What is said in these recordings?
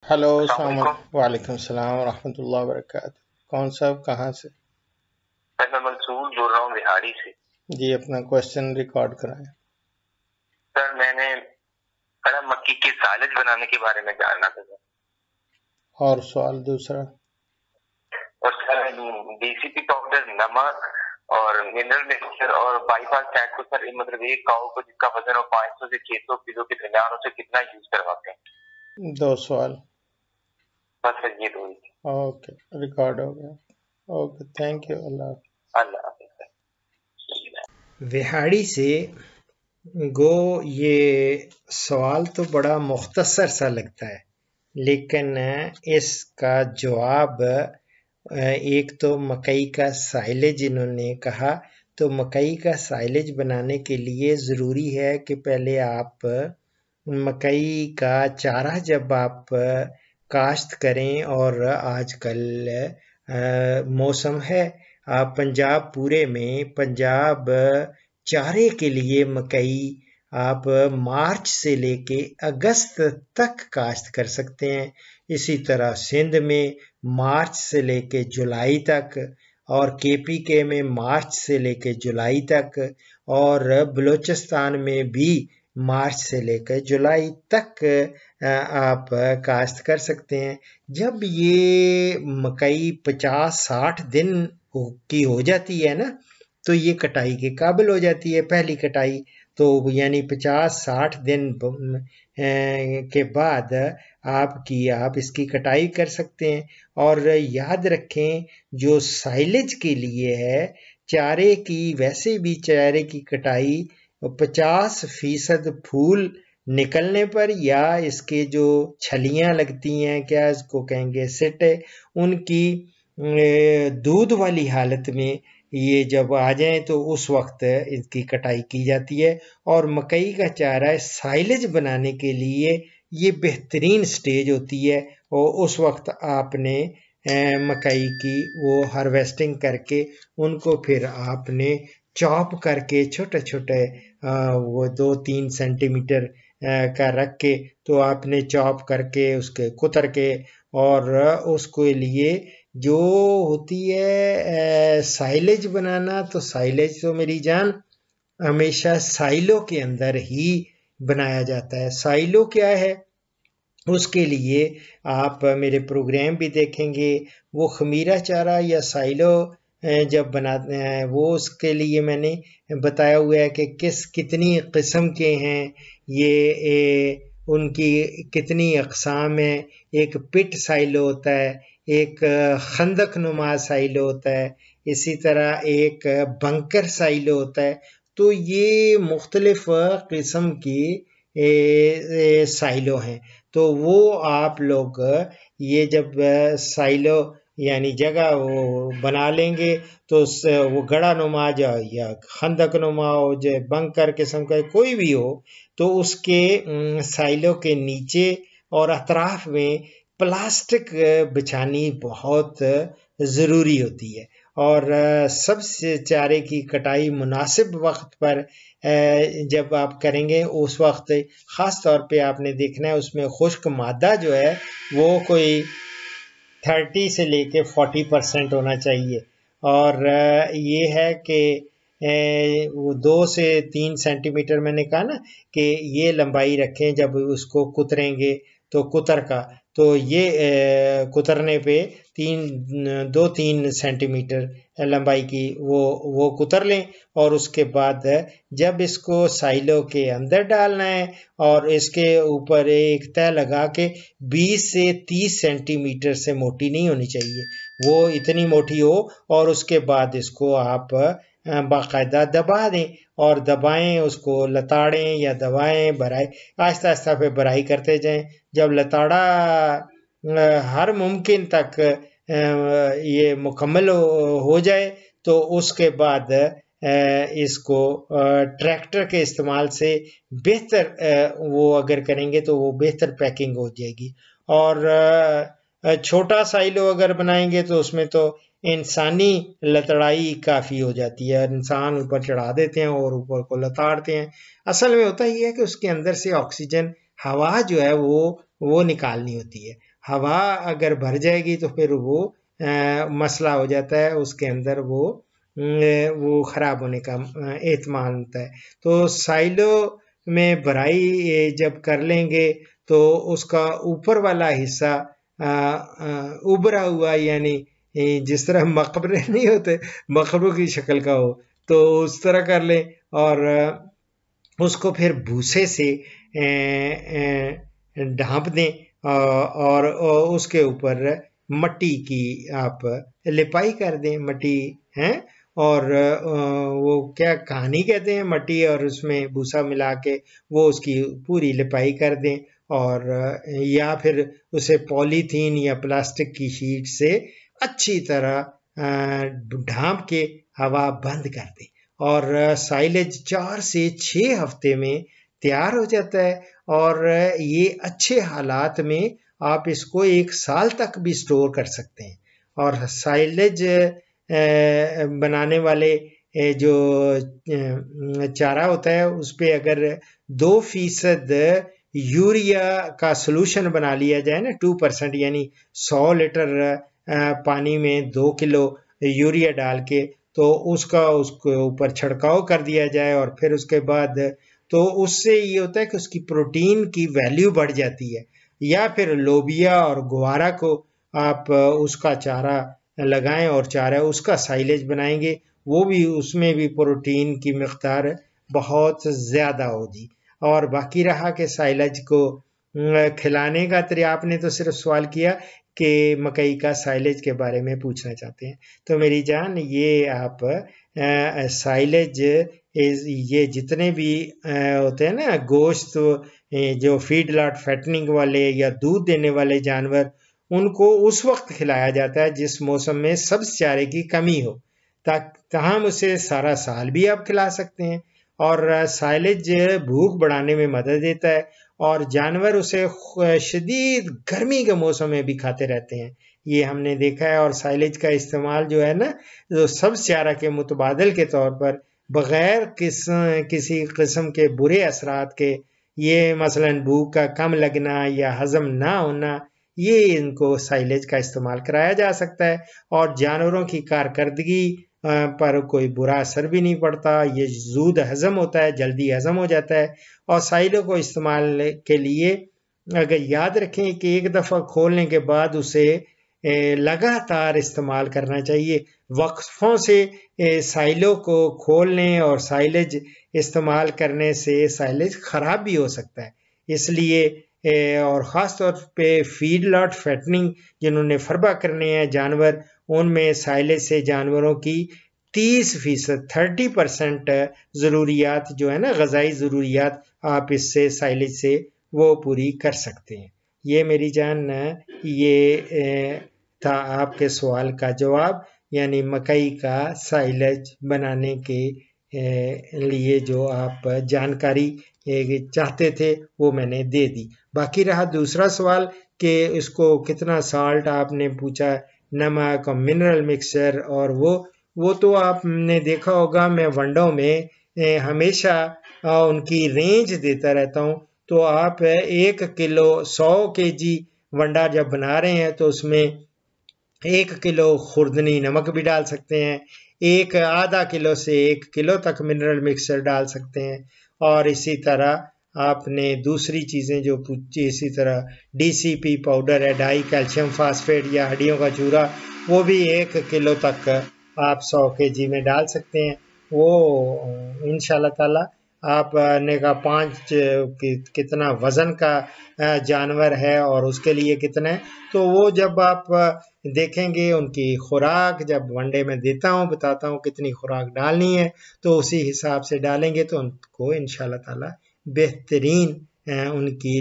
Hello अस्सलाम वालेकुम। वालेकुम सलाम रहमतुल्लाह वबरकातुहू। कौन साहब कहाँ से? सर मैं मंसूर बोल रहा हूँ बिहारी से। जी अपना क्वेश्चन रिकॉर्ड कराएं। सर मैंने पढ़ा मक्की की सालिद बनाने के बारे में जानना था सर। और सवाल दूसरा? और सर डीसीपी पाउडर, नमक और मिनरल मिक्सचर और बाईपास फैट को सर मतलब एक काऊ को जिसका वजन हो 500 से 600 किलो के दरमियान उसे कितना यूज करवाते हैं? 2 सवाल। बस सर ये दो ही। ओके, रिकॉर्ड हो गया। Okay, thank you. Allah. Allah Hafiz sir. Vehari से गो, ये सवाल तो बड़ा मुख्तसर सा लगता है, लेकिन इसका जवाब एक तो मकई का साइलेज इन्होंने कहा। तो मकई का साइलेज बनाने के लिए ज़रूरी है कि पहले आप मकई का चारा जब आप काश्त करें, और आजकल मौसम है, आप पंजाब पूरे में पंजाब चारे के लिए मकई आप मार्च से लेके अगस्त तक काश्त कर सकते हैं। इसी तरह सिंध में मार्च से लेके जुलाई तक, और केपीके में मार्च से लेके जुलाई तक, और बलूचिस्तान में भी मार्च से लेकर जुलाई तक आप काश्त कर सकते हैं। जब ये मकई 50-60 दिन की हो जाती है ना, तो ये कटाई के काबिल हो जाती है, पहली कटाई। तो यानी 50-60 दिन के बाद आप इसकी कटाई कर सकते हैं। और याद रखें, जो साइलेज के लिए है, चारे की, वैसे भी चारे की कटाई 50% फूल निकलने पर, या इसके जो छलियां लगती हैं, क्या इसको कहेंगे, सिट, उनकी दूध वाली हालत में ये जब आ जाए तो उस वक्त इसकी कटाई की जाती है। और मकई का चारा साइलेज बनाने के लिए ये बेहतरीन स्टेज होती है, और उस वक्त आपने मकई की वो हार्वेस्टिंग करके उनको फिर आपने चॉप करके छोटे छोटे वो 2-3 सेंटीमीटर का रख के, तो आपने चॉप करके उसके कुतर के, और उसके लिए जो होती है साइलेज बनाना, तो साइलेज तो मेरी जान हमेशा साइलो के अंदर ही बनाया जाता है। साइलो क्या है? उसके लिए आप मेरे प्रोग्राम भी देखेंगे, वो खमीरा चारा या साइलो जब बनाते हैं, वो उसके लिए मैंने बताया हुआ है कि कितनी किस्म के हैं उनकी कितनी अक़साम है। एक पिट साइलो होता है, एक खंदक नुमा साइलो होता है, इसी तरह एक बंकर साइलो होता है। तो ये मुख्तलिफ किस्म की साइलो हैं। तो वो आप लोग ये जब साइलो यानी जगह वो बना लेंगे, तो वो गड़ा नुमा या खंदक नुमा हो, जो बंकर किस्म का कोई भी हो, तो उसके साइलो के नीचे और अतराफ में प्लास्टिक बिछानी बहुत ज़रूरी होती है। और सबसे चारे की कटाई मुनासिब वक्त पर जब आप करेंगे, उस वक्त ख़ास तौर पे आपने देखना है उसमें खुश्क मादा जो है वो कोई 30 से लेके 40% होना चाहिए। और ये है कि वो 2 से 3 सेंटीमीटर, मैंने कहा ना कि ये लंबाई रखें जब उसको कुतरेंगे, तो कुतर का, तो ये कुतरने पे 2-3 सेंटीमीटर लंबाई की वो कुतर लें। और उसके बाद जब इसको साइलो के अंदर डालना है, और इसके ऊपर एक तह लगा के 20 से 30 सेंटीमीटर से मोटी नहीं होनी चाहिए, वो इतनी मोटी हो। और उसके बाद इसको आप बाकायदा दबा दें, और दबाएं, उसको लताड़ें या दबाएं, भराई आहिस्ता आहिस्ता पे भराई करते जाएं। जब लताड़ा हर मुमकिन तक ये मुकम्मल हो जाए, तो उसके बाद इसको ट्रैक्टर के इस्तेमाल से बेहतर वो अगर करेंगे तो वो बेहतर पैकिंग हो जाएगी। और छोटा साइलो अगर बनाएंगे तो उसमें तो इंसानी लतड़ाई काफ़ी हो जाती है, इंसान ऊपर चढ़ा देते हैं और ऊपर को लताड़ते हैं। असल में होता ही है कि उसके अंदर से ऑक्सीजन, हवा जो है वो निकालनी होती है। हवा अगर भर जाएगी तो फिर वो मसला हो जाता है, उसके अंदर वो खराब होने का एहतमाल होता है। तो साइलो में भराई जब कर लेंगे तो उसका ऊपर वाला हिस्सा उभरा हुआ, यानी जिस तरह मकबरे नहीं होते, मकबरों की शक्ल का हो, तो उस तरह कर लें और उसको फिर भूसे से ढांप दें और उसके ऊपर मट्टी की आप लिपाई कर दें, मट्टी है, और वो क्या कहानी कहते हैं, मट्टी और उसमें भूसा मिला के वो उसकी पूरी लिपाई कर दें, और या फिर उसे पॉलीथीन या प्लास्टिक की शीट से अच्छी तरह ढांप के हवा बंद कर दें, और साइलेज 4 से 6 हफ्ते में तैयार हो जाता है। और ये अच्छे हालात में आप इसको 1 साल तक भी स्टोर कर सकते हैं। और साइलेज बनाने वाले जो चारा होता है उस पे अगर 2% यूरिया का सोल्यूशन बना लिया जाए ना, 2%, यानी 100 लीटर पानी में 2 किलो यूरिया डाल के तो उसके ऊपर छिड़काव कर दिया जाए, और फिर उसके बाद तो उससे ये होता है कि उसकी प्रोटीन की वैल्यू बढ़ जाती है। या फिर लोबिया और गुवारा को आप उसका चारा लगाएं और चारा उसका साइलेज बनाएंगे, वो भी उसमें भी प्रोटीन की मिकदार बहुत ज़्यादा होगी। और बाकी रहा कि साइलेज को खिलाने का तरीका, आपने तो सिर्फ सवाल किया कि मकई का साइलेज के बारे में पूछना चाहते हैं, तो मेरी जान ये आप साइलेज ये जितने भी होते हैं ना गोश्त, जो फीड लॉट फैटनिंग वाले या दूध देने वाले जानवर, उनको उस वक्त खिलाया जाता है जिस मौसम में सब्ज चारे की कमी हो, ताहम उसे सारा साल भी आप खिला सकते हैं। और साइलेज भूख बढ़ाने में मदद देता है, और जानवर उसे शदीद गर्मी के मौसम में भी खाते रहते हैं, ये हमने देखा है। और साइलेज का इस्तेमाल जो है ना, जो सब्ज चारा के मुतबादल के तौर पर बगैर किसी किस्म के बुरे असरात के, ये मसलन भूख का कम लगना या हजम ना होना, ये इनको साइलेज का इस्तेमाल कराया जा सकता है। और जानवरों की कारकर्दगी पर कोई बुरा असर भी नहीं पड़ता, ये जूद हजम होता है, जल्दी हजम हो जाता है। और साइलों को इस्तेमाल के लिए अगर याद रखें कि एक दफ़ा खोलने के बाद उसे लगातार इस्तेमाल करना चाहिए, वक्फों से साइलों को खोलने और साइलेज इस्तेमाल करने से साइलेज ख़राब भी हो सकता है। इसलिए और ख़ास तौर पे फीड लॉट फैटनिंग जिन्होंने फरबा करने हैं जानवर, उनमें साइलेज से जानवरों की 30% ज़रूरियात जो है ना, ग़ज़ाई ज़रूरियात, आप इससे साइलेज से वो पूरी कर सकते हैं। ये मेरी जान ये था आपके सवाल का जवाब, यानी मकई का साइलेज बनाने के लिए जो आप जानकारी चाहते थे वो मैंने दे दी। बाकी रहा दूसरा सवाल कि इसको कितना साल्ट आपने पूछा, नमक और मिनरल मिक्सचर, और वो तो आपने देखा होगा, मैं वंडों में हमेशा उनकी रेंज देता रहता हूँ। तो आप 1 किलो 100 kg वंडा जब बना रहे हैं तो उसमें 1 किलो खुर्दनी नमक भी डाल सकते हैं, एक आधा किलो से 1 किलो तक मिनरल मिक्सचर डाल सकते हैं। और इसी तरह आपने दूसरी चीज़ें जो पूछी, इसी तरह DCP पाउडर है, डाई कैल्शियम फास्फेट या हड्डियों का चूरा, वो भी 1 किलो तक आप 100 kg में डाल सकते हैं। वो इंशाल्लाह ताला आपने का 5 कितना वज़न का जानवर है और उसके लिए कितना है, तो वो जब आप देखेंगे उनकी खुराक, जब वनडे में देता हूँ बताता हूँ कितनी खुराक डालनी है, तो उसी हिसाब से डालेंगे तो उनको इंशाल्लाह ताला बेहतरीन उनकी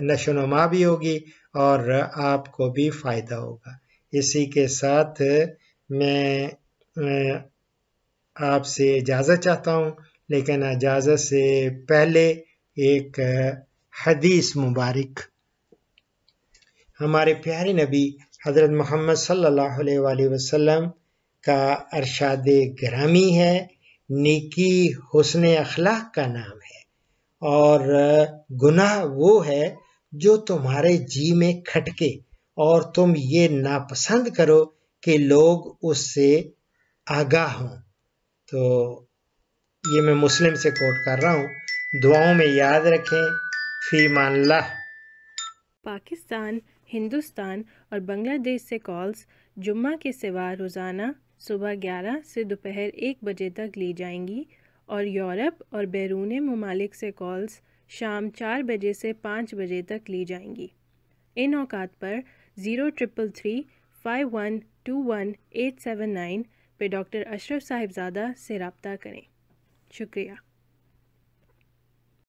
नशोनुमा भी होगी और आपको भी फ़ायदा होगा। इसी के साथ मैं आपसे इजाज़त चाहता हूँ, लेकिन इजाज़त से पहले एक हदीस मुबारक। हमारे प्यारे नबी हज़रत मोहम्मद सल्लल्लाहु अलैहि वसल्लम का अरशाद ग्रामी है, नेकी हुस्न अखलाक का नाम है और गुनाह वो है जो तुम्हारे जी में खटके और तुम ये नापसंद करो कि लोग उससे आगाह हों। तो ये मैं मुस्लिम से कोट कर रहा हूँ, दुआओं में याद रखें। फी मानल्लाह। पाकिस्तान, हिंदुस्तान और बांग्लादेश से कॉल्स जुम्मा के सिवा रोज़ाना सुबह 11 से दोपहर 1 बजे तक ली जाएंगी और यूरोप और बैरून ममालिक से कॉल्स शाम 4 बजे से 5 बजे तक ली जाएंगी। इन औकात पर 0333 5121 879 पे डॉक्टर अशरफ साहिबजादा से रब्ता करें। शुक्रिया।